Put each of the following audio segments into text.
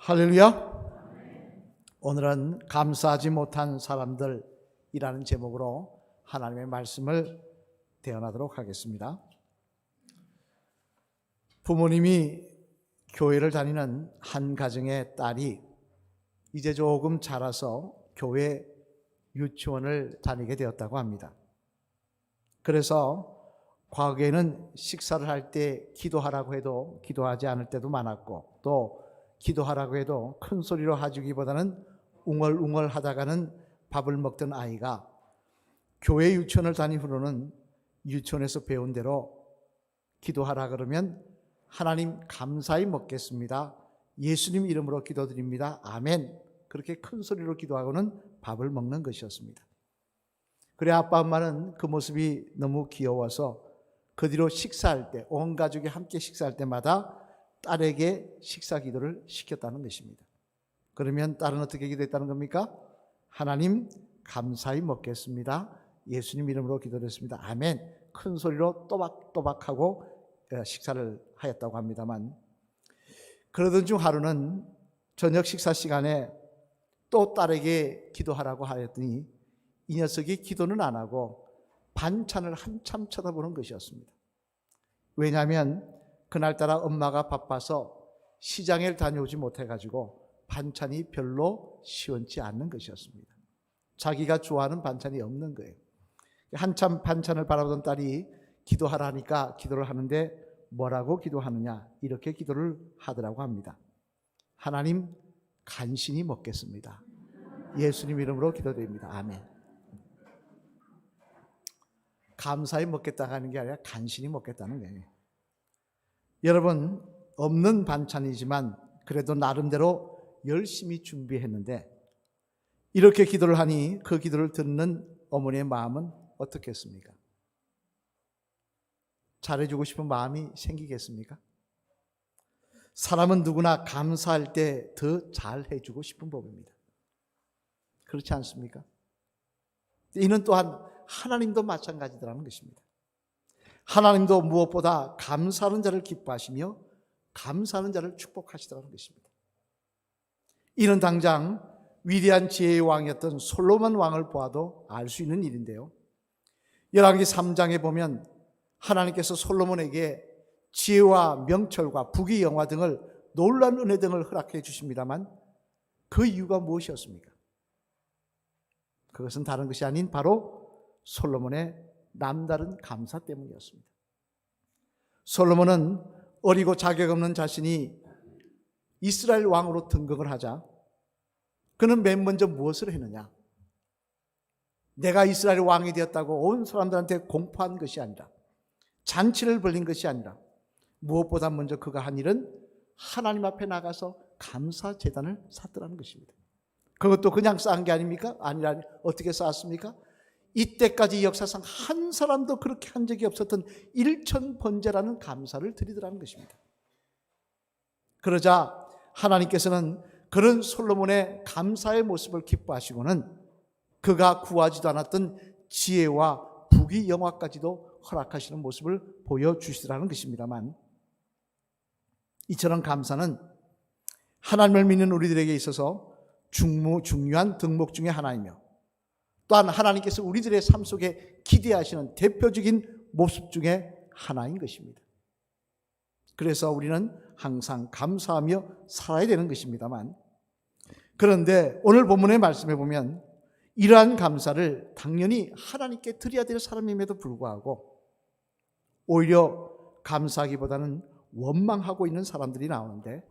할렐루야. 오늘은 감사하지 못한 사람들이라는 제목으로 하나님의 말씀을 대언하도록 하겠습니다. 부모님이 교회를 다니는 한 가정의 딸이 이제 조금 자라서 교회 유치원을 다니게 되었다고 합니다. 그래서 과거에는 식사를 할 때 기도하라고 해도 기도하지 않을 때도 많았고, 또 기도하라고 해도 큰 소리로 해주기보다는 웅얼웅얼 하다가는 밥을 먹던 아이가 교회 유치원을 다닌 후로는 유치원에서 배운 대로 기도하라 그러면 하나님 감사히 먹겠습니다, 예수님 이름으로 기도드립니다, 아멘, 그렇게 큰 소리로 기도하고는 밥을 먹는 것이었습니다. 그래 아빠 엄마는 그 모습이 너무 귀여워서 그 뒤로 식사할 때, 온 가족이 함께 식사할 때마다 딸에게 식사 기도를 시켰다는 것입니다. 그러면 딸은 어떻게 기도했다는 겁니까? 하나님 감사히 먹겠습니다, 예수님 이름으로 기도했습니다, 아멘, 큰 소리로 또박또박하고 식사를 하였다고 합니다만, 그러던 중 하루는 저녁 식사 시간에 또 딸에게 기도하라고 하였더니 이 녀석이 기도는 안 하고 반찬을 한참 쳐다보는 것이었습니다. 왜냐하면 그날따라 엄마가 바빠서 시장에 다녀오지 못해가지고 반찬이 별로 시원치 않는 것이었습니다. 자기가 좋아하는 반찬이 없는 거예요. 한참 반찬을 바라보던 딸이 기도하라니까 기도를 하는데 뭐라고 기도하느냐, 이렇게 기도를 하더라고 합니다. 하나님 간신히 먹겠습니다, 예수님 이름으로 기도드립니다, 아멘. 감사히 먹겠다고 하는 게 아니라 간신히 먹겠다는 거예요. 여러분, 없는 반찬이지만 그래도 나름대로 열심히 준비했는데 이렇게 기도를 하니 그 기도를 듣는 어머니의 마음은 어떻겠습니까? 잘해주고 싶은 마음이 생기겠습니까? 사람은 누구나 감사할 때 더 잘해주고 싶은 법입니다. 그렇지 않습니까? 이는 또한 하나님도 마찬가지라는 것입니다. 하나님도 무엇보다 감사하는 자를 기뻐하시며 감사하는 자를 축복하시더라는 것입니다. 이는 당장 위대한 지혜의 왕이었던 솔로몬 왕을 보아도 알 수 있는 일인데요, 열왕기 3장에 보면 하나님께서 솔로몬에게 지혜와 명철과 부귀 영화 등을, 놀라운 은혜 등을 허락해 주십니다만 그 이유가 무엇이었습니까? 그것은 다른 것이 아닌 바로 솔로몬의 남다른 감사 때문이었습니다. 솔로몬은 어리고 자격 없는 자신이 이스라엘 왕으로 등극을 하자 그는 맨 먼저 무엇을 했느냐? 내가 이스라엘 왕이 되었다고 온 사람들한테 공포한 것이 아니라, 잔치를 벌린 것이 아니라, 무엇보다 먼저 그가 한 일은 하나님 앞에 나가서 감사 제단을 샀더라는 것입니다. 그것도 그냥 쌓은 게 아닙니까? 아니라 어떻게 쌓았습니까? 이때까지 역사상 한 사람도 그렇게 한 적이 없었던 일천번제라는 감사를 드리더라는 것입니다. 그러자 하나님께서는 그런 솔로몬의 감사의 모습을 기뻐하시고는 그가 구하지도 않았던 지혜와 부귀 영화까지도 허락하시는 모습을 보여주시더라는 것입니다만, 이처럼 감사는 하나님을 믿는 우리들에게 있어서 중요한 덕목 중에 하나이며, 또한 하나님께서 우리들의 삶 속에 기대하시는 대표적인 모습 중에 하나인 것입니다. 그래서 우리는 항상 감사하며 살아야 되는 것입니다만, 그런데 오늘 본문의 말씀에 보면 이러한 감사를 당연히 하나님께 드려야 될 사람임에도 불구하고 오히려 감사하기보다는 원망하고 있는 사람들이 나오는데,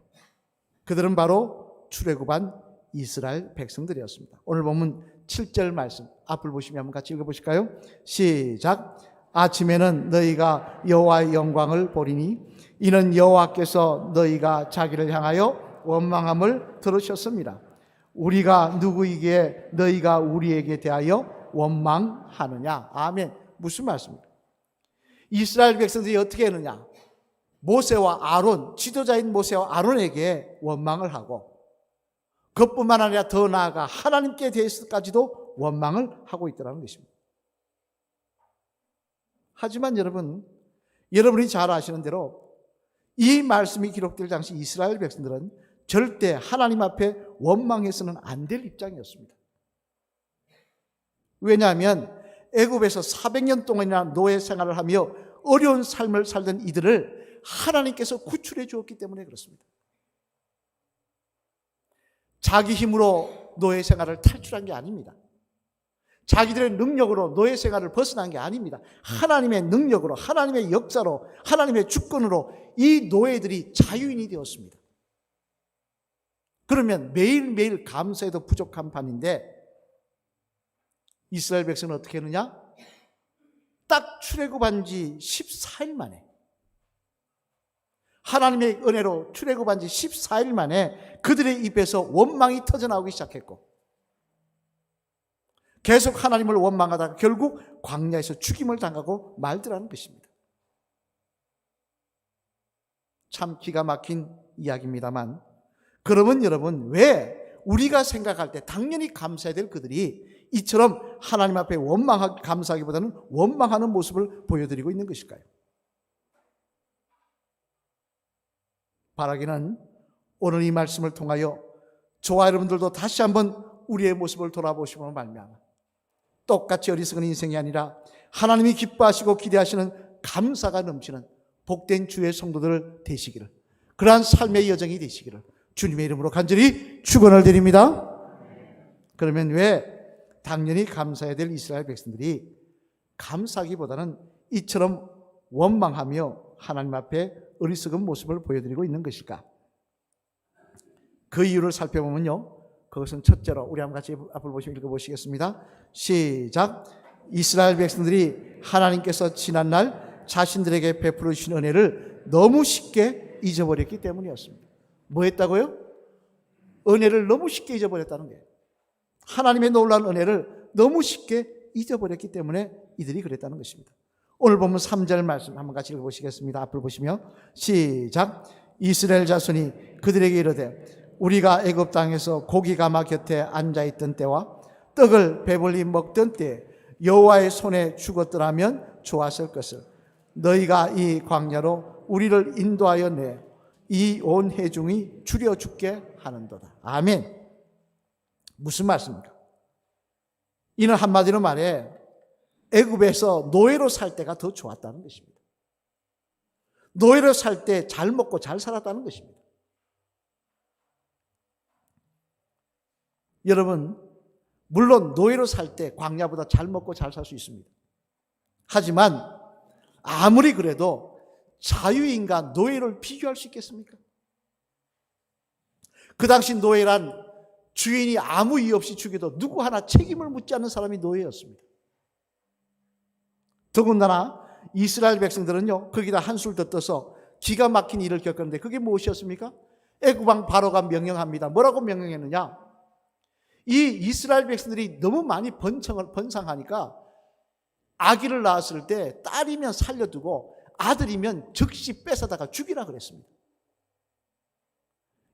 그들은 바로 출애굽한 이스라엘 백성들이었습니다. 오늘 본문 7절 말씀 앞을 보시면 한번 같이 읽어보실까요? 시작. 아침에는 너희가 여호와의 영광을 보리니 이는 여호와께서 너희가 자기를 향하여 원망함을 들으셨습니다. 우리가 누구이기에 너희가 우리에게 대하여 원망하느냐? 아멘. 무슨 말씀입니까? 이스라엘 백성들이 어떻게 했느냐? 모세와 아론, 지도자인 모세와 아론에게 원망을 하고, 그것뿐만 아니라 더 나아가 하나님께 대해서까지도 원망을 하고 있더라는 것입니다. 하지만 여러분이 잘 아시는 대로 이 말씀이 기록될 당시 이스라엘 백성들은 절대 하나님 앞에 원망해서는 안 될 입장이었습니다. 왜냐하면 애굽에서 400년 동안이나 노예 생활을 하며 어려운 삶을 살던 이들을 하나님께서 구출해 주었기 때문에 그렇습니다. 자기 힘으로 노예 생활을 탈출한 게 아닙니다. 자기들의 능력으로 노예 생활을 벗어난 게 아닙니다. 하나님의 능력으로, 하나님의 역사로, 하나님의 주권으로 이 노예들이 자유인이 되었습니다. 그러면 매일매일 감사해도 부족한 밤인데 이스라엘 백성은 어떻게 했느냐? 딱 출애굽한 지 14일 만에, 하나님의 은혜로 출애굽한 지 14일 만에 그들의 입에서 원망이 터져나오기 시작했고, 계속 하나님을 원망하다가 결국 광야에서 죽임을 당하고 말더라는 것입니다. 참 기가 막힌 이야기입니다만, 그러면 여러분, 왜 우리가 생각할 때 당연히 감사해야 될 그들이 이처럼 하나님 앞에 감사하기보다는 원망하는 모습을 보여드리고 있는 것일까요? 바라기는 오늘 이 말씀을 통하여 저와 여러분들도 다시 한번 우리의 모습을 돌아보시면 말미암아 똑같이 어리석은 인생이 아니라 하나님이 기뻐하시고 기대하시는 감사가 넘치는 복된 주의 성도들 되시기를, 그러한 삶의 여정이 되시기를 주님의 이름으로 간절히 축원을 드립니다. 그러면 왜 당연히 감사해야 될 이스라엘 백성들이 감사하기보다는 이처럼 원망하며 하나님 앞에 어리석은 모습을 보여드리고 있는 것일까? 그 이유를 살펴보면요, 그것은 첫째로 우리 한번 같이 앞을 보시면 읽어보시겠습니다. 시작. 이스라엘 백성들이 하나님께서 지난날 자신들에게 베풀어 주신 은혜를 너무 쉽게 잊어버렸기 때문이었습니다. 뭐 했다고요? 은혜를 너무 쉽게 잊어버렸다는 거예요. 하나님의 놀라운 은혜를 너무 쉽게 잊어버렸기 때문에 이들이 그랬다는 것입니다. 오늘 보면 3절 말씀 한번 같이 읽어보시겠습니다. 앞을 보시며 시작. 이스라엘 자손이 그들에게 이르되 우리가 애굽 땅에서 고기 가마 곁에 앉아있던 때와 떡을 배불리 먹던 때 여호와의 손에 죽었더라면 좋았을 것을 너희가 이 광야로 우리를 인도하여 내 이 온 회중이 줄여 죽게 하는도다. 아멘. 무슨 말씀입니까? 이는 한마디로 말해 애굽에서 노예로 살 때가 더 좋았다는 것입니다. 노예로 살 때 잘 먹고 잘 살았다는 것입니다. 여러분, 물론 노예로 살 때 광야보다 잘 먹고 잘 살 수 있습니다. 하지만 아무리 그래도 자유인과 노예를 비교할 수 있겠습니까? 그 당시 노예란 주인이 아무 이유 없이 죽여도 누구 하나 책임을 묻지 않는 사람이 노예였습니다. 더군다나 이스라엘 백성들은요, 거기다 한술 더 떠서 기가 막힌 일을 겪었는데 그게 무엇이었습니까? 애굽왕 바로가 명령합니다. 뭐라고 명령했느냐? 이 이스라엘 백성들이 너무 많이 번성하니까 아기를 낳았을 때 딸이면 살려두고 아들이면 즉시 뺏어다가 죽이라 그랬습니다.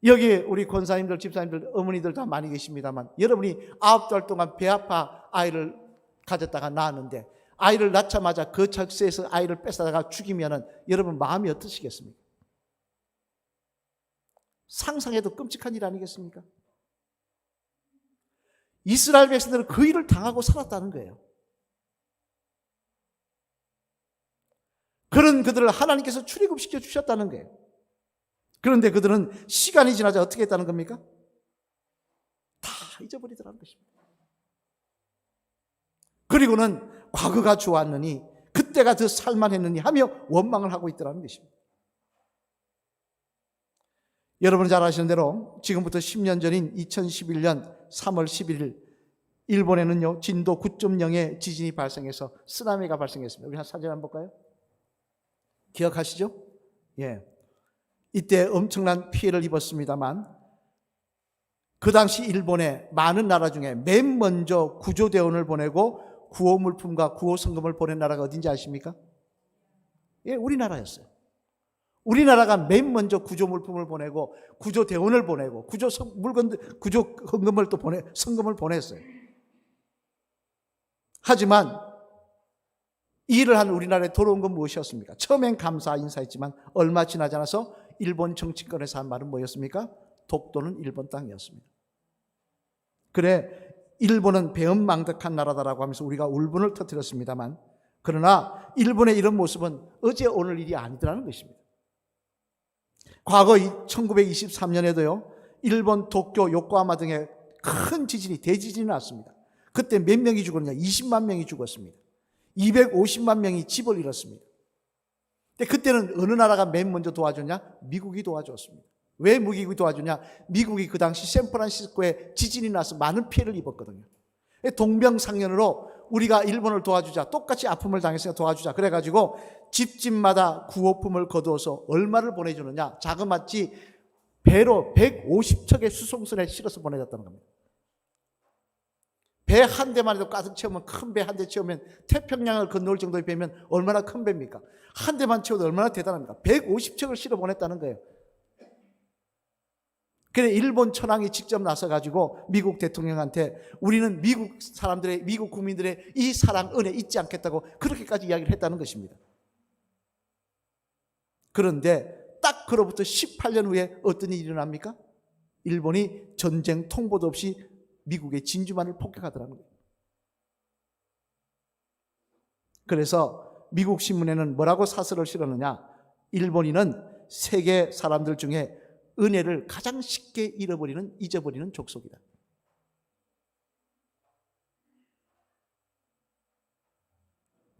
여기 우리 권사님들, 집사님들, 어머니들 다 많이 계십니다만 여러분이 9달 동안 배 아파 아이를 가졌다가 낳았는데 아이를 낳자마자 그 적세에서 아이를 뺏어다가 죽이면은 여러분 마음이 어떠시겠습니까? 상상해도 끔찍한 일 아니겠습니까? 이스라엘 백성들은 그 일을 당하고 살았다는 거예요. 그런 그들을 하나님께서 출애굽시켜 주셨다는 거예요. 그런데 그들은 시간이 지나자 어떻게 했다는 겁니까? 다 잊어버리더라는 것입니다. 그리고는 과거가 좋았느니 그때가 더 살만했느니 하며 원망을 하고 있더라는 것입니다. 여러분 잘 아시는 대로 지금부터 10년 전인 2011년 3월 11일 일본에는요 진도 9.0의 지진이 발생해서 쓰나미가 발생했습니다. 우리 한 사진 한번 볼까요? 기억하시죠? 예. 이때 엄청난 피해를 입었습니다만 그 당시 일본의 많은 나라 중에 맨 먼저 구조대원을 보내고 구호 물품과 구호 성금을 보낸 나라가 어딘지 아십니까? 예, 우리나라였어요. 우리나라가 맨 먼저 구조 물품을 보내고 구조대원을 보내고 구조 헌금을 또 성금을 보냈어요. 하지만 이 일을 한 우리나라에 돌아온 건 무엇이었습니까? 처음엔 감사 인사했지만 얼마 지나지 않아서 일본 정치권에서 한 말은 뭐였습니까? 독도는 일본 땅이었습니다. 그래 일본은 배은망덕한 나라다라고 하면서 우리가 울분을 터뜨렸습니다만, 그러나 일본의 이런 모습은 어제 오늘 일이 아니더라는 것입니다. 과거 1923년에도요 일본 도쿄 요코하마 등에 큰 지진이, 대지진이 났습니다. 그때 몇 명이 죽었냐? 20만 명이 죽었습니다. 250만 명이 집을 잃었습니다. 근데 그때는 어느 나라가 맨 먼저 도와줬냐? 미국이 도와줬습니다. 왜 미국이 도와주냐? 미국이 그 당시 샌프란시스코에 지진이 나서 많은 피해를 입었거든요. 동병상련으로 우리가 일본을 도와주자, 똑같이 아픔을 당했으니까 도와주자, 그래가지고 집집마다 구호품을 거두어서 얼마를 보내주느냐? 자그마치 배로 150척의 수송선에 실어서 보내줬다는 겁니다. 배 한 대만 해도 가득 채우면, 큰 배 한 대 채우면 태평양을 건너올 정도의 배면 얼마나 큰 배입니까? 한 대만 채워도 얼마나 대단합니까? 150척을 실어 보냈다는 거예요. 그래 일본 천황이 직접 나서가지고 미국 대통령한테 우리는 미국 사람들의, 미국 국민들의 이 사랑, 은혜 잊지 않겠다고 그렇게까지 이야기를 했다는 것입니다. 그런데 딱 그로부터 18년 후에 어떤 일이 일어납니까? 일본이 전쟁 통보도 없이 미국의 진주만을 폭격하더라는 거예요. 그래서 미국 신문에는 뭐라고 사설을 실었느냐? 일본인은 세계 사람들 중에 은혜를 가장 쉽게 잊어버리는 족속이다.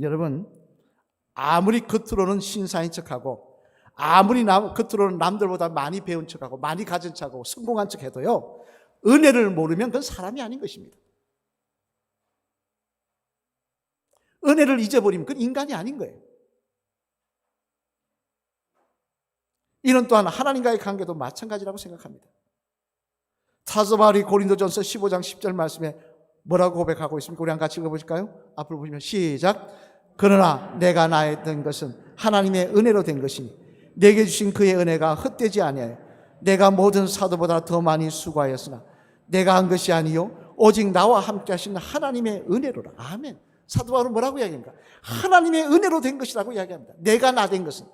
여러분, 아무리 겉으로는 신사인 척하고, 아무리 겉으로는 남들보다 많이 배운 척하고 많이 가진 척하고 성공한 척해도요, 은혜를 모르면 그건 사람이 아닌 것입니다. 은혜를 잊어버리면 그건 인간이 아닌 거예요. 이는 또한 하나님과의 관계도 마찬가지라고 생각합니다. 사도 바울이 고린도전서 15장 10절 말씀에 뭐라고 고백하고 있습니까? 우리 같이 읽어보실까요? 앞으로 보시면 시작. 그러나 내가 나의 된 것은 하나님의 은혜로 된 것이니 내게 주신 그의 은혜가 헛되지 아니하여 내가 모든 사도보다 더 많이 수고하였으나 내가 한 것이 아니요 오직 나와 함께 하신 하나님의 은혜로라. 아멘. 사도 바울은 뭐라고 이야기합니까? 하나님의 은혜로 된 것이라고 이야기합니다. 내가 나 된 것은.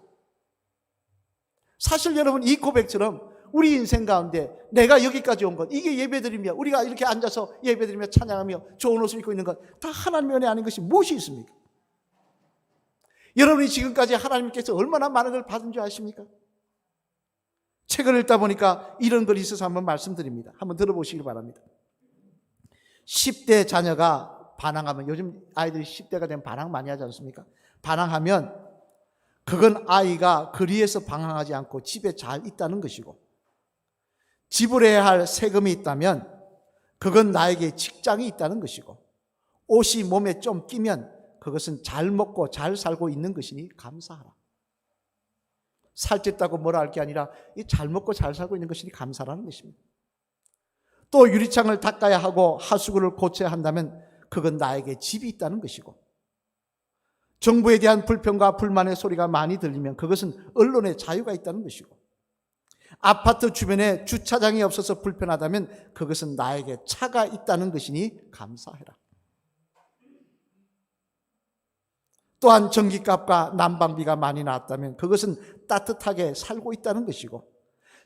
사실 여러분, 이 고백처럼 우리 인생 가운데 내가 여기까지 온 것, 이게 예배드리며 우리가 이렇게 앉아서 예배드리며 찬양하며 좋은 옷을 입고 있는 것, 다 하나님의 은혜 아닌 것이 무엇이 있습니까? 여러분이 지금까지 하나님께서 얼마나 많은 걸 받은 줄 아십니까? 책을 읽다 보니까 이런 글이 있어서 한번 말씀드립니다. 한번 들어보시기 바랍니다. 10대 자녀가 반항하면, 요즘 아이들이 10대가 되면 반항 많이 하지 않습니까? 반항하면 그건 아이가 거리에서 방황하지 않고 집에 잘 있다는 것이고, 지불해야 할 세금이 있다면 그건 나에게 직장이 있다는 것이고, 옷이 몸에 좀 끼면 그것은 잘 먹고 잘 살고 있는 것이니 감사하라. 살쪘다고 뭐라 할 게 아니라 잘 먹고 잘 살고 있는 것이니 감사라는 것입니다. 또 유리창을 닦아야 하고 하수구를 고쳐야 한다면 그건 나에게 집이 있다는 것이고, 정부에 대한 불평과 불만의 소리가 많이 들리면 그것은 언론의 자유가 있다는 것이고, 아파트 주변에 주차장이 없어서 불편하다면 그것은 나에게 차가 있다는 것이니 감사해라. 또한 전기값과 난방비가 많이 나왔다면 그것은 따뜻하게 살고 있다는 것이고,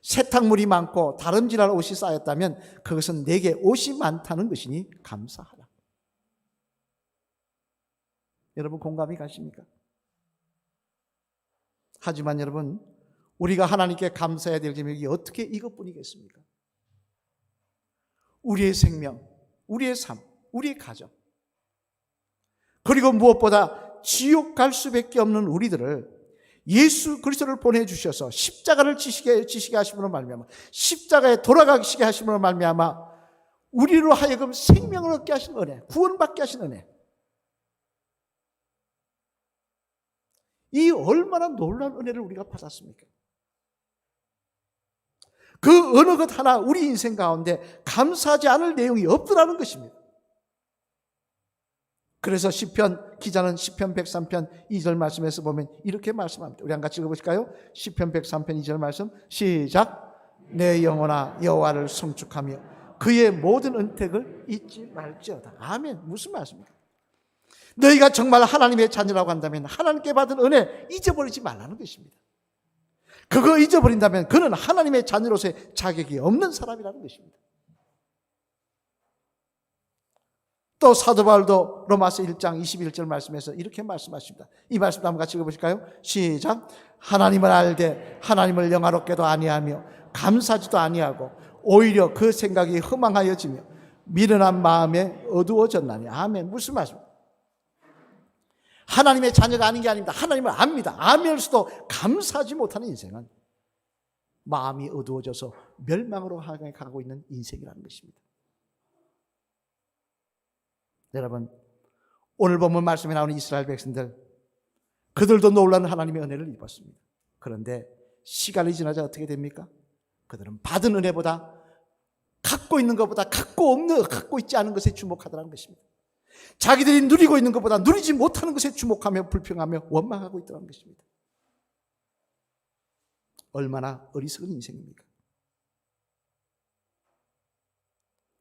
세탁물이 많고 다름질할 옷이 쌓였다면 그것은 내게 옷이 많다는 것이니 감사하라. 여러분 공감이 가십니까? 하지만 여러분, 우리가 하나님께 감사해야 될 제목이 어떻게 이것뿐이겠습니까? 우리의 생명, 우리의 삶, 우리의 가정, 그리고 무엇보다 지옥 갈 수밖에 없는 우리들을 예수 그리스도를 보내주셔서 십자가를 지시게 하심으로 말미암아, 십자가에 돌아가시게 하심으로 말미암아 우리로 하여금 생명을 얻게 하신 은혜, 구원받게 하신 은혜, 이 얼마나 놀라운 은혜를 우리가 받았습니까? 그 어느 것 하나 우리 인생 가운데 감사하지 않을 내용이 없더라는 것입니다. 그래서 시편 기자는 시편 103편 2절 말씀에서 보면 이렇게 말씀합니다. 우리 같이 읽어보실까요? 시편 103편 2절 말씀 시작. 내 영혼아 여호와를 송축하며 그의 모든 은택을 잊지 말지어다. 아멘. 무슨 말씀입니까? 너희가 정말 하나님의 자녀라고 한다면 하나님께 받은 은혜 잊어버리지 말라는 것입니다. 그거 잊어버린다면 그는 하나님의 자녀로서의 자격이 없는 사람이라는 것입니다. 또 사도 바울도 로마서 1장 21절 말씀에서 이렇게 말씀하십니다. 이 말씀도 한번 같이 읽어보실까요? 시작. 하나님을 알되 하나님을 영화롭게도 아니하며 감사하지도 아니하고 오히려 그 생각이 허망하여지며 미련한 마음에 어두워졌나니. 아멘. 무슨 말씀? 하나님의 자녀가 아닌 게 아닙니다. 하나님을 압니다. 알면서도 감사하지 못하는 인생은 마음이 어두워져서 멸망으로 향해 가고 있는 인생이라는 것입니다. 여러분, 오늘 본문 말씀에 나오는 이스라엘 백성들, 그들도 놀라는 하나님의 은혜를 입었습니다. 그런데 시간이 지나자 어떻게 됩니까? 그들은 받은 은혜보다 갖고 있는 것보다 갖고 있지 않은 것에 주목하더라는 것입니다. 자기들이 누리고 있는 것보다 누리지 못하는 것에 주목하며 불평하며 원망하고 있더라는 것입니다. 얼마나 어리석은 인생입니까?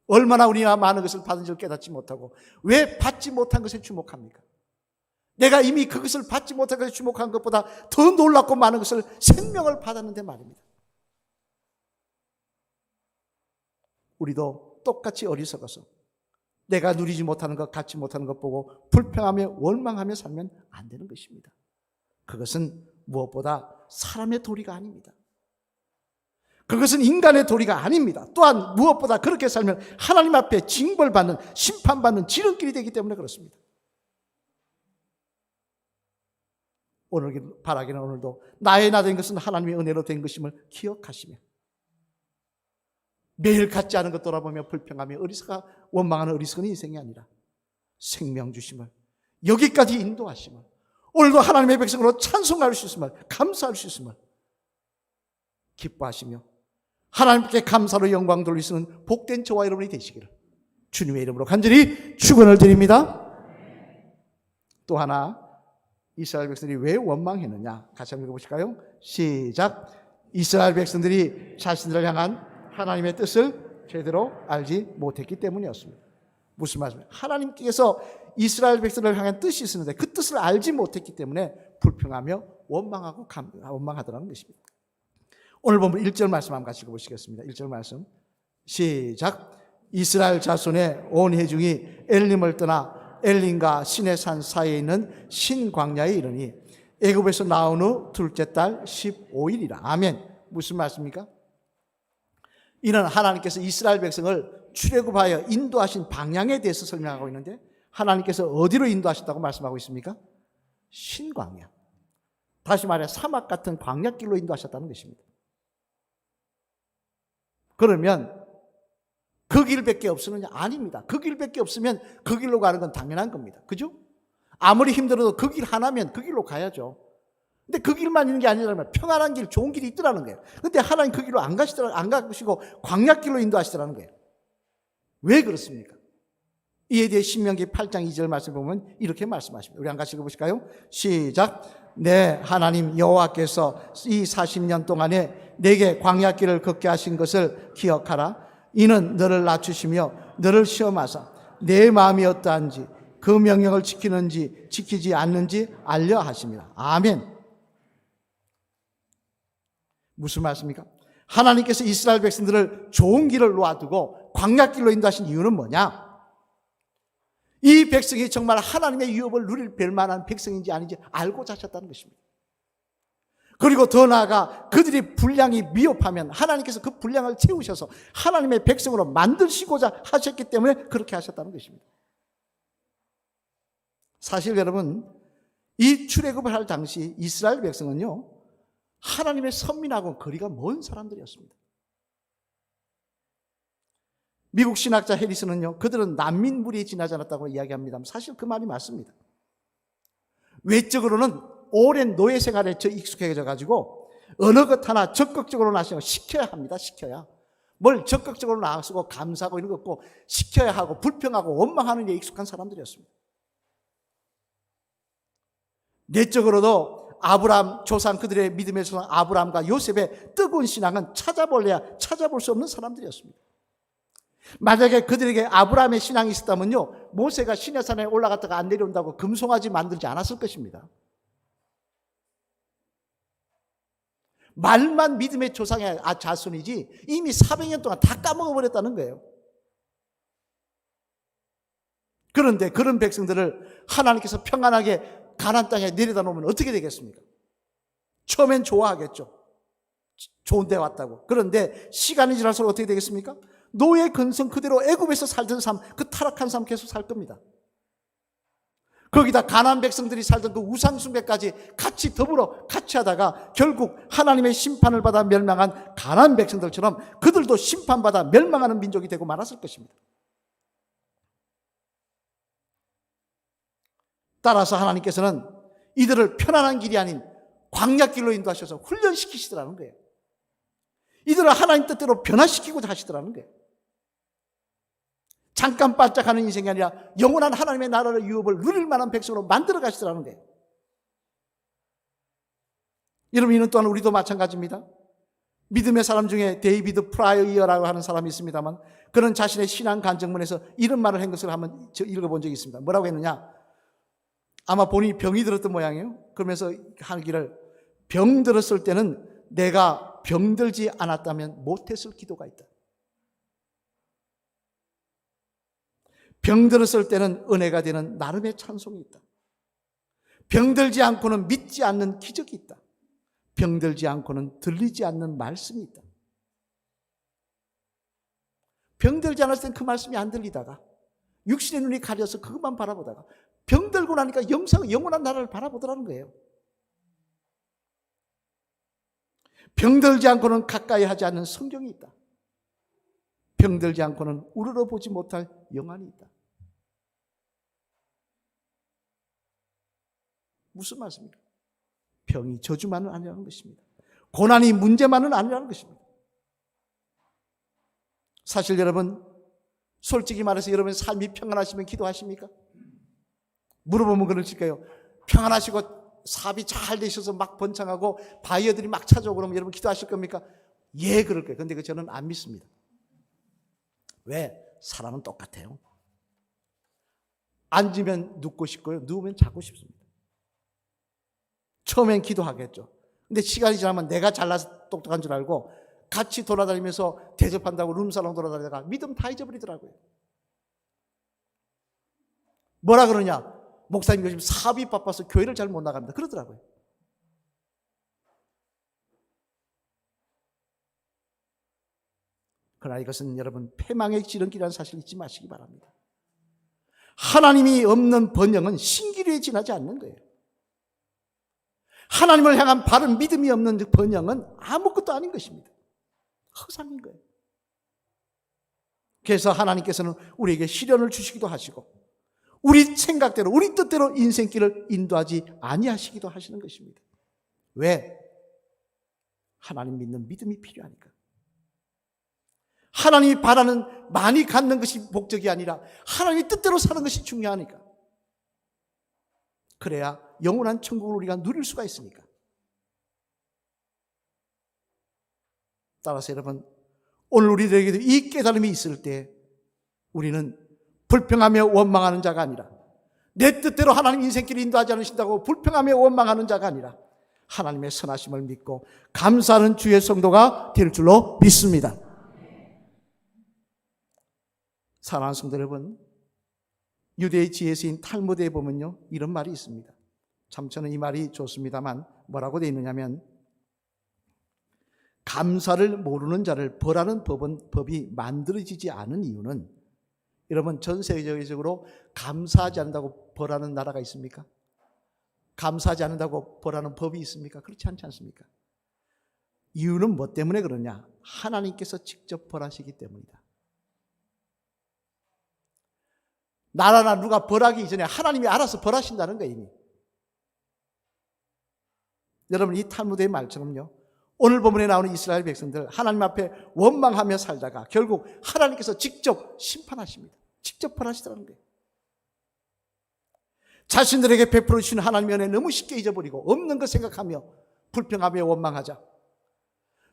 얼마나 우리가 많은 것을 받은 줄 깨닫지 못하고 왜 받지 못한 것에 주목합니까? 내가 이미 그것을 받지 못한 것에 주목한 것보다 더 놀랍고 많은 것을 생명을 받았는데 말입니다. 우리도 똑같이 어리석어서 내가 누리지 못하는 것, 갖지 못하는 것 보고 불평하며 원망하며 살면 안 되는 것입니다. 그것은 무엇보다 사람의 도리가 아닙니다. 그것은 인간의 도리가 아닙니다. 또한 무엇보다 그렇게 살면 하나님 앞에 징벌받는, 심판받는 지름길이 되기 때문에 그렇습니다. 오늘 바라기는 오늘도 나의 나 된 것은 하나님의 은혜로 된 것임을 기억하시며 매일 갖지 않은 것 돌아보며 불평하며 원망하는 어리석은 인생이 아니라 생명 주심을, 여기까지 인도하심을, 오늘도 하나님의 백성으로 찬송할 수 있음을, 감사할 수 있음을 기뻐하시며 하나님께 감사로 영광 돌리시는 복된 저와 여러분이 되시기를 주님의 이름으로 간절히 축원을 드립니다. 또 하나, 이스라엘 백성들이 왜 원망했느냐? 같이 한번 읽어보실까요? 시작. 이스라엘 백성들이 자신들을 향한 하나님의 뜻을 제대로 알지 못했기 때문이었습니다. 무슨 말씀이에요? 하나님께서 이스라엘 백성을 향한 뜻이 있었는데 그 뜻을 알지 못했기 때문에 불평하며 원망하더라는 것입니다. 오늘 보면 1절 말씀 한번 같이 읽어보시겠습니다. 1절 말씀 시작. 이스라엘 자손의 온 회중이 엘림을 떠나 엘림과 시내산 사이에 있는 신광야에 이르니 애굽에서 나온 후 둘째 달 15일이라. 아멘. 무슨 말씀입니까? 이는 하나님께서 이스라엘 백성을 출애굽하여 인도하신 방향에 대해서 설명하고 있는데 하나님께서 어디로 인도하셨다고 말씀하고 있습니까? 신광야. 다시 말해 사막 같은 광야길로 인도하셨다는 것입니다. 그러면 그 길밖에 없으느냐? 아닙니다. 그 길밖에 없으면 그 길로 가는 건 당연한 겁니다. 그죠? 아무리 힘들어도 그 길 하나면 그 길로 가야죠. 근데 그 길만 있는 게 아니라면 평안한 길, 좋은 길이 있더라는 거예요. 근데 하나님 그 길로 안 가시고 광야길로 인도하시더라는 거예요. 왜 그렇습니까? 이에 대해 신명기 8장 2절 말씀 보면 이렇게 말씀하십니다. 우리 한 같이 읽어보실까요? 시작. 내 하나님 여호와께서 이 40년 동안에 내게 광야길을 걷게 하신 것을 기억하라. 이는 너를 낮추시며 너를 시험하사 내 마음이 어떠한지 그 명령을 지키는지 지키지 않는지 알려 하십니다. 아멘. 무슨 말씀입니까? 하나님께서 이스라엘 백성들을 좋은 길을 놓아두고 광야길로 인도하신 이유는 뭐냐? 이 백성이 정말 하나님의 유업을 누릴 뵐만한 백성인지 아닌지 알고자 하셨다는 것입니다. 그리고 더 나아가 그들이 분량이 미흡하면 하나님께서 그 분량을 채우셔서 하나님의 백성으로 만드시고자 하셨기 때문에 그렇게 하셨다는 것입니다. 사실 여러분, 이 출애굽을 할 당시 이스라엘 백성은요, 하나님의 선민하고 거리가 먼 사람들이었습니다. 미국 신학자 해리슨은요, 그들은 난민무리에 지나지 않았다고 이야기합니다. 사실 그 말이 맞습니다. 외적으로는 오랜 노예 생활에 익숙해져 가지고 어느 것 하나 적극적으로 나서고 시켜야 합니다. 시켜야. 뭘 적극적으로 나서고 감사하고 이런 거 없고 시켜야 하고 불평하고 원망하는 데 익숙한 사람들이었습니다. 내적으로도 아브라함 조상, 그들의 믿음의 조상 아브라함과 요셉의 뜨거운 신앙은 찾아볼래야 찾아볼 수 없는 사람들이었습니다. 만약에 그들에게 아브라함의 신앙이 있었다면요, 모세가 시내산에 올라갔다가 안 내려온다고 금송아지 만들지 않았을 것입니다. 말만 믿음의 조상의 자손이지 이미 400년 동안 다 까먹어버렸다는 거예요. 그런데 그런 백성들을 하나님께서 평안하게 가나안 땅에 내려다 놓으면 어떻게 되겠습니까? 처음엔 좋아하겠죠. 좋은 데 왔다고. 그런데 시간이 지날수록 어떻게 되겠습니까? 노예 근성 그대로 애굽에서 살던 삶, 그 타락한 삶 계속 살 겁니다. 거기다 가나안 백성들이 살던 그 우상 숭배까지 같이 더불어 같이 하다가 결국 하나님의 심판을 받아 멸망한 가나안 백성들처럼 그들도 심판받아 멸망하는 민족이 되고 말았을 것입니다. 따라서 하나님께서는 이들을 편안한 길이 아닌 광야길로 인도하셔서 훈련시키시더라는 거예요. 이들을 하나님 뜻대로 변화시키고자 하시더라는 거예요. 잠깐 반짝하는 인생이 아니라 영원한 하나님의 나라의 유업을 누릴 만한 백성으로 만들어 가시더라는 거예요. 여러분, 이는 또한 우리도 마찬가지입니다. 믿음의 사람 중에 데이비드 프라이어라고 하는 사람이 있습니다만 그는 자신의 신앙 간증문에서 이런 말을 한 것을 한번 읽어본 적이 있습니다. 뭐라고 했느냐? 아마 본인이 병이 들었던 모양이에요. 그러면서 하기를, 병 들었을 때는 내가 병들지 않았다면 못했을 기도가 있다. 병 들었을 때는 은혜가 되는 나름의 찬송이 있다. 병들지 않고는 믿지 않는 기적이 있다. 병들지 않고는 들리지 않는 말씀이 있다. 병들지 않았을 땐 그 말씀이 안 들리다가 육신의 눈이 가려서 그것만 바라보다가 병들고 나니까 영원한 나라를 바라보더라는 거예요. 병들지 않고는 가까이 하지 않는 성경이 있다. 병들지 않고는 우러러보지 못할 영안이 있다. 무슨 말씀입니까? 병이 저주만은 아니라는 것입니다. 고난이 문제만은 아니라는 것입니다. 사실 여러분, 솔직히 말해서 여러분 삶이 평안하시면 기도하십니까? 물어보면 그러실까요? 평안하시고 사업이 잘 되셔서 막 번창하고 바이어들이 막 찾아오고 그러면 여러분 기도하실 겁니까? 예, 그럴 거예요. 그런데 저는 안 믿습니다. 왜? 사람은 똑같아요. 앉으면 눕고 싶고요, 누우면 자고 싶습니다. 처음엔 기도하겠죠. 근데 시간이 지나면 내가 잘나서 똑똑한 줄 알고 같이 돌아다니면서 대접한다고 룸사롱 돌아다니다가 믿음 다 잊어버리더라고요. 뭐라 그러냐? 목사님 요즘 사업이 바빠서 교회를 잘 못 나갑니다. 그러더라고요. 그러나 이것은 여러분 패망의 지름길이라는 사실을 잊지 마시기 바랍니다. 하나님이 없는 번영은 신기루에 지나지 않는 거예요. 하나님을 향한 바른 믿음이 없는 번영은 아무것도 아닌 것입니다. 허상인 거예요. 그래서 하나님께서는 우리에게 시련을 주시기도 하시고 우리 생각대로 우리 뜻대로 인생길을 인도하지 아니하시기도 하시는 것입니다. 왜? 하나님 믿는 믿음이 필요하니까. 하나님이 바라는 많이 갖는 것이 목적이 아니라 하나님의 뜻대로 사는 것이 중요하니까. 그래야 영원한 천국을 우리가 누릴 수가 있으니까. 따라서 여러분, 오늘 우리들에게도 이 깨달음이 있을 때 우리는 불평하며 원망하는 자가 아니라, 내 뜻대로 하나님 인생길을 인도하지 않으신다고 불평하며 원망하는 자가 아니라 하나님의 선하심을 믿고 감사하는 주의 성도가 될 줄로 믿습니다. 사랑하는 성도 여러분, 유대의 지혜서인 탈무드에 보면요, 이런 말이 있습니다. 참 저는 이 말이 좋습니다만 뭐라고 되어 있느냐면, 감사를 모르는 자를 벌하는 법이 만들어지지 않은 이유는, 여러분 전 세계적으로 감사하지 않는다고 벌하는 나라가 있습니까? 감사하지 않는다고 벌하는 법이 있습니까? 그렇지 않지 않습니까? 이유는 뭐 때문에 그러냐? 하나님께서 직접 벌하시기 때문이다. 나라나 누가 벌하기 이전에 하나님이 알아서 벌하신다는 거예요, 이미. 여러분, 이 탈무드의 말처럼요, 오늘 본문에 나오는 이스라엘 백성들 하나님 앞에 원망하며 살다가 결국 하나님께서 직접 심판하십니다. 직접 벌하시더라는 거예요. 자신들에게 베풀어 주신 하나님의 은혜 너무 쉽게 잊어버리고 없는 것 생각하며 불평하며 원망하자.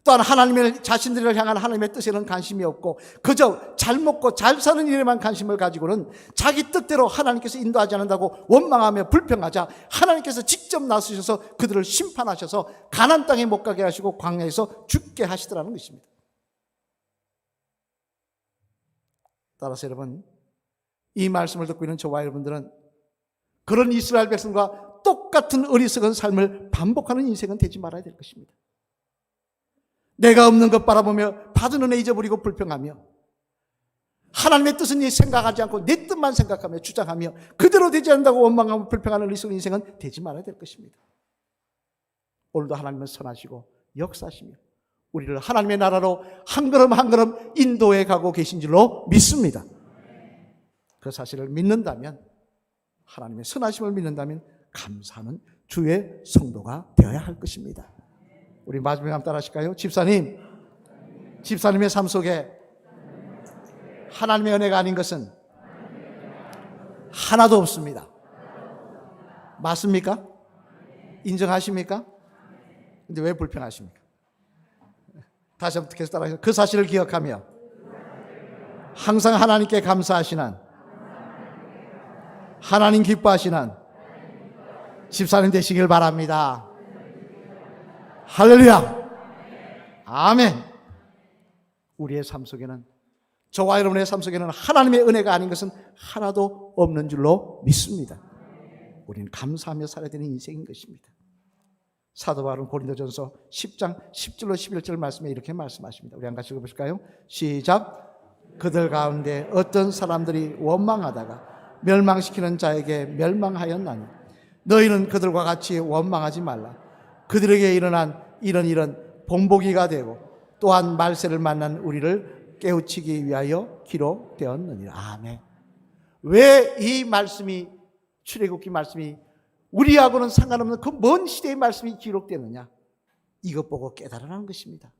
또 또한 하나님의 자신들을 향한 하나님의 뜻에는 관심이 없고 그저 잘 먹고 잘 사는 일에만 관심을 가지고는 자기 뜻대로 하나님께서 인도하지 않는다고 원망하며 불평하자 하나님께서 직접 나서셔서 그들을 심판하셔서 가나안 땅에 못 가게 하시고 광야에서 죽게 하시더라는 것입니다. 따라서 여러분, 이 말씀을 듣고 있는 저와 여러분들은 그런 이스라엘 백성과 똑같은 어리석은 삶을 반복하는 인생은 되지 말아야 될 것입니다. 내가 없는 것 바라보며 받은 은혜 잊어버리고 불평하며 하나님의 뜻은 생각하지 않고 내 뜻만 생각하며 주장하며 그대로 되지 않는다고 원망하고 불평하는 어리석은 인생은 되지 말아야 될 것입니다. 오늘도 하나님은 선하시고 역사하시며 우리를 하나님의 나라로 한 걸음 한 걸음 인도해 가고 계신 줄로 믿습니다. 그 사실을 믿는다면, 하나님의 선하심을 믿는다면 감사하는 주의 성도가 되어야 할 것입니다. 우리 마지막에 한번 따라 하실까요? 집사님의 삶 속에 하나님의 은혜가 아닌 것은 하나도 없습니다. 맞습니까? 인정하십니까? 근데 왜 불평하십니까? 다시 한번 계속 따라하세요. 그 사실을 기억하며 항상 하나님께 감사하시는, 하나님 기뻐하시는 집사님 되시길 바랍니다. 할렐루야. 아멘. 우리의 삶 속에는, 저와 여러분의 삶 속에는 하나님의 은혜가 아닌 것은 하나도 없는 줄로 믿습니다. 우리는 감사하며 살아야 되는 인생인 것입니다. 사도 바울은 고린도전서 10장 10절로 11절 말씀에 이렇게 말씀하십니다. 우리 한 같이 읽어보실까요? 시작. 그들 가운데 어떤 사람들이 원망하다가 멸망시키는 자에게 멸망하였나니 너희는 그들과 같이 원망하지 말라. 그들에게 일어난 이런 일은 본보기가 되고 또한 말세를 만난 우리를 깨우치기 위하여 기록되었느니라. 아멘. 왜 이 말씀이, 출애굽기 말씀이 우리하고는 상관없는 그 먼 시대의 말씀이 기록되느냐? 이것 보고 깨달으라는 것입니다.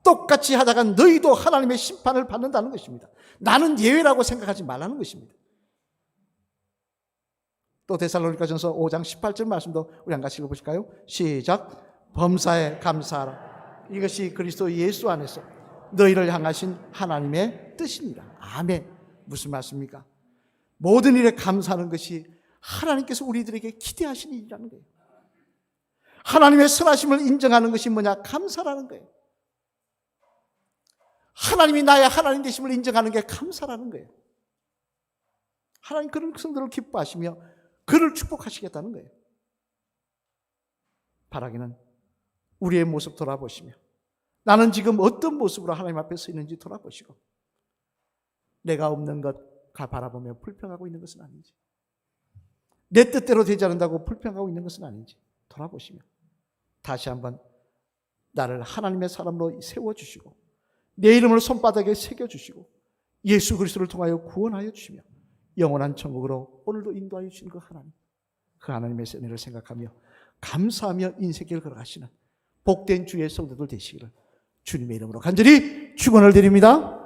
똑같이 하다가 너희도 하나님의 심판을 받는다는 것입니다. 나는 예외라고 생각하지 말라는 것입니다. 또 데살로니가전서 5장 18절 말씀도 우리 한 같이 읽어보실까요? 시작. 범사에 감사하라. 이것이 그리스도 예수 안에서 너희를 향하신 하나님의 뜻이니라. 아멘. 무슨 말씀입니까? 모든 일에 감사하는 것이 하나님께서 우리들에게 기대하시는 일이라는 거예요. 하나님의 선하심을 인정하는 것이 뭐냐? 감사라는 거예요. 하나님이 나의 하나님 되심을 인정하는 게 감사라는 거예요. 하나님 그런 성도를 기뻐하시며 그를 축복하시겠다는 거예요. 바라기는 우리의 모습 돌아보시며 나는 지금 어떤 모습으로 하나님 앞에 서 있는지 돌아보시고 내가 없는 것 바라보며 불평하고 있는 것은 아닌지, 내 뜻대로 되지 않는다고 불평하고 있는 것은 아닌지 돌아보시며 다시 한번 나를 하나님의 사람으로 세워주시고 내 이름을 손바닥에 새겨주시고 예수 그리스도를 통하여 구원하여 주시며 영원한 천국으로 오늘도 인도하여 주시는 그 하나님, 그 하나님의 은혜를 생각하며 감사하며 인생길을 걸어가시는 복된 주의 성도들 되시기를 주님의 이름으로 간절히 축원을 드립니다.